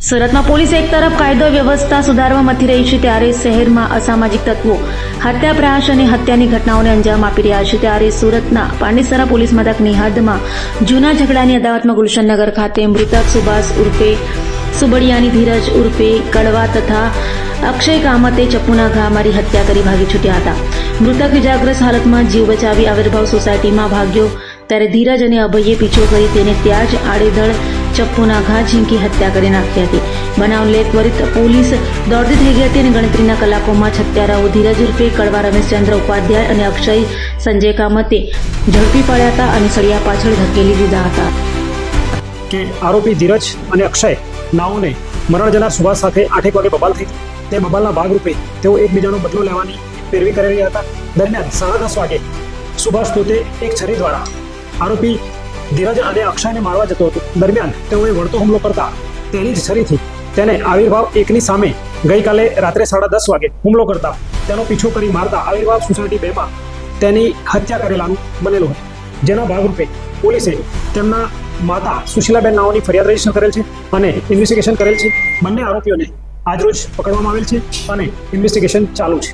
સુરતમાં પોલીસ એક તરફ કાયદો વ્યવસ્થા સુધારવા મથી રહી છે, ત્યારે શહેરમાં અસામાજિક તત્વો હત્યા પ્રયાસ અને હત્યાની ઘટનાઓને અંજામ આપી રહ્યા છે. ત્યારે સુરતના પાંડેસરા પોલીસ મથકની હદમાં જૂના ઝઘડાની અદાવતમાં ગુલશનનગર ખાતે મૃતક સુભાષ ઉર્ફે સુબડિયાની ધીરજ ઉર્ફે કડવા તથા અક્ષય કામતે ચપ્પુના ઘા મારી હત્યા કરી ભાગી છૂટ્યા હતા. મૃતક ઇજાગ્રસ્ત હાલતમાં જીવ બચાવી આવિર્ભાવ સોસાયટીમાં ભાગ્યો, ત્યારે ધીરજ અને અભયે પીછો કરી તેને ત્યાં જ આડેધડ ચપ્પુના ઘા ઝીંકી હત્યા કરી નાખી હતી. બનાવને ત્વરિત પોલીસ દોડતી થઈ ગઈ હતી અને ગણતરીના કલાકોમાં જ હત્યારાઓ ધીરજ ઉર્ફે કડવા રમેશચંદ્ર ઉપાધ્યાય અને અક્ષય સંજય કામતે ઝડપી પડ્યા હતા અને સળિયા પાછળ ધકેલી દીધા હતા. કે આરોપી ધીરજ અને અક્ષય નાઓને મરણ જનાર સુભાષ સાથે 8 વાગે બબાલ થઈ. તે બબાલના ભાગરૂપે તેઓ એકબીજાનો બદલો લેવાની પેરવી કરી રહ્યા હતા. દરમિયાન 10:30 વાગે સુભાષ પોતે એક છરી દ્વારા આરોપી ધીરજ અને અક્ષયને મારવા જતો હતો. દરમિયાન તેઓએ વળતો હુમલો કરતા તેની જ છરીથી તેને આવિર્ભાવ એકની સામે ગઈકાલે રાત્રે 10:30 વાગે હુમલો કરતા તેનો પીછો કરી મારતા આવિર્ભાવ સોસાયટી 2 માં તેની હત્યા કરેલાનું બનેલું હતું. જેના ભાગરૂપે પોલીસે તેમના માતા સુશીલાબેન નાઓની ફરિયાદ રજીસ્ટર કરેલ છે અને ઇન્વેસ્ટિગેશન કરેલ છે. બંને આરોપીઓને આજરોજ પકડવામાં આવેલ છે અને ઇન્વેસ્ટિગેશન ચાલુ છે.